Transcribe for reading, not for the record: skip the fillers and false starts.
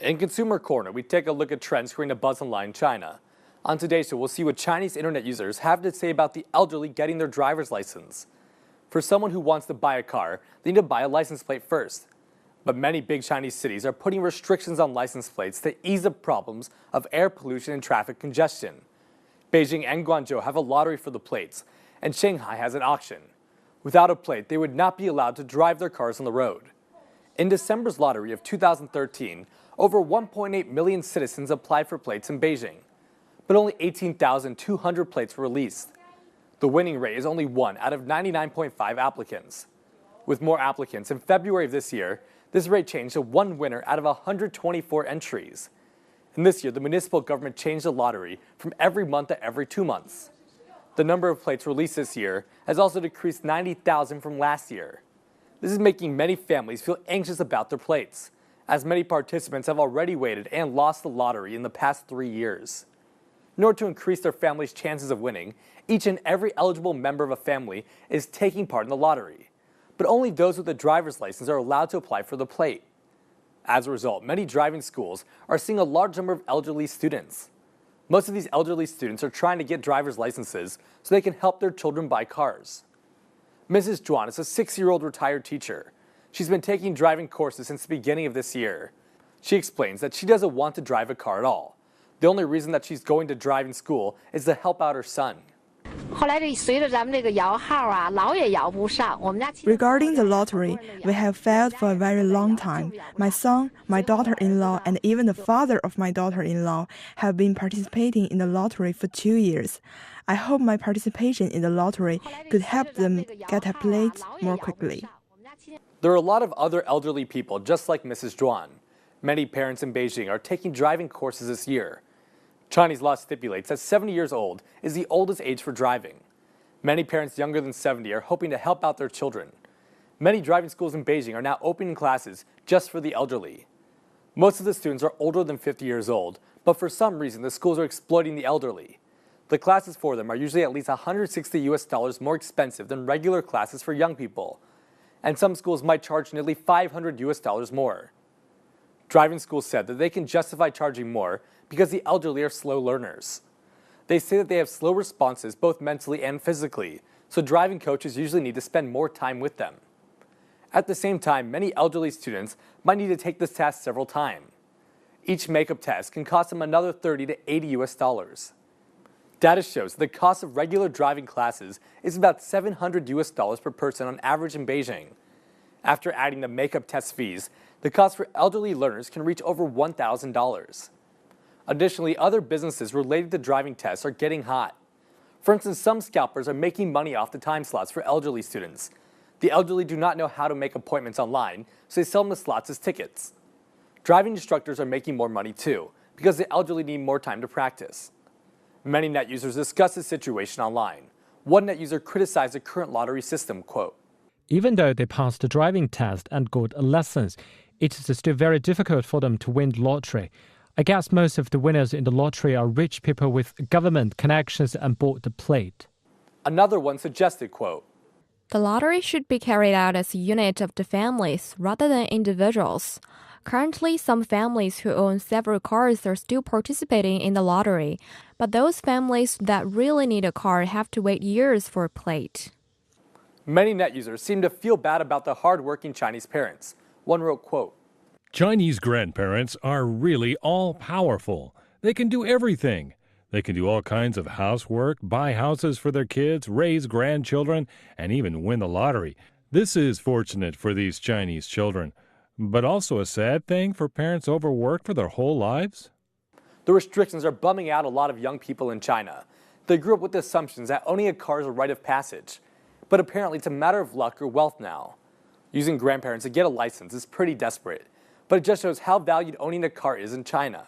In Consumer Corner, we take a look at trends creating a buzz online in China. On today's show, we'll see what Chinese internet users have to say about the elderly getting their driver's license. For someone who wants to buy a car, they need to buy a license plate first. But many big Chinese cities are putting restrictions on license plates to ease the problems of air pollution and traffic congestion. Beijing and Guangzhou have a lottery for the plates, and Shanghai has an auction. Without a plate, they would not be allowed to drive their cars on the road. In December's lottery of 2013, over 1.8 million citizens applied for plates in Beijing, but only 18,200 plates were released. The winning rate is only 1 out of 99.5 applicants. With more applicants, in February of this year, this rate changed to 1 winner out of 124 entries. And this year, the municipal government changed the lottery from every month to every 2 months. The number of plates released this year has also decreased 90,000 from last year. This is making many families feel anxious about their plates, as many participants have already waited and lost the lottery in the past 3 years. In order to increase their family's chances of winning, each and every eligible member of a family is taking part in the lottery. But only those with a driver's license are allowed to apply for the plate. As a result, many driving schools are seeing a large number of elderly students. Most of these elderly students are trying to get driver's licenses so they can help their children buy cars. Mrs. Zhuan is a 6-year-old retired teacher. She's been taking driving courses since the beginning of this year. She explains that she doesn't want to drive a car at all. The only reason that she's going to driving school is to help out her son. Regarding the lottery, we have failed for a very long time. My son, my daughter-in-law, and even the father of my daughter-in-law have been participating in the lottery for 2 years. I hope my participation in the lottery could help them get a plate more quickly. There are a lot of other elderly people just like Mrs. Zhuan. Many parents in Beijing are taking driving courses this year. Chinese law stipulates that 70 years old is the oldest age for driving. Many parents younger than 70 are hoping to help out their children. Many driving schools in Beijing are now opening classes just for the elderly. Most of the students are older than 50 years old, but for some reason the schools are exploiting the elderly. The classes for them are usually at least $160 more expensive than regular classes for young people. And some schools might charge nearly $500 more. Driving schools said that they can justify charging more because the elderly are slow learners. They say that they have slow responses both mentally and physically, so driving coaches usually need to spend more time with them. At the same time, many elderly students might need to take this test several times. Each makeup test can cost them another $30 to $80. Data shows the cost of regular driving classes is about $700 per person on average in Beijing. After adding the makeup test fees, the cost for elderly learners can reach over $1,000. Additionally, other businesses related to driving tests are getting hot. For instance, some scalpers are making money off the time slots for elderly students. The elderly do not know how to make appointments online, so they sell them the slots as tickets. Driving instructors are making more money too, because the elderly need more time to practice. Many net users discuss the situation online. One net user criticized the current lottery system, quote, "Even though they passed the driving test and got a license, it is still very difficult for them to win the lottery. I guess most of the winners in the lottery are rich people with government connections and bought the plate." Another one suggested, quote, "The lottery should be carried out as a unit of the families rather than individuals. Currently, some families who own several cars are still participating in the lottery, but those families that really need a car have to wait years for a plate." Many net users seem to feel bad about the hard-working Chinese parents. One wrote, quote, "Chinese grandparents are really all-powerful. They can do everything. They can do all kinds of housework, buy houses for their kids, raise grandchildren, and even win the lottery. This is fortunate for these Chinese children, but also a sad thing for parents overworked for their whole lives." The restrictions are bumming out a lot of young people in China. They grew up with the assumptions that owning a car is a rite of passage. But apparently it's a matter of luck or wealth now. Using grandparents to get a license is pretty desperate, but it just shows how valued owning a car is in China.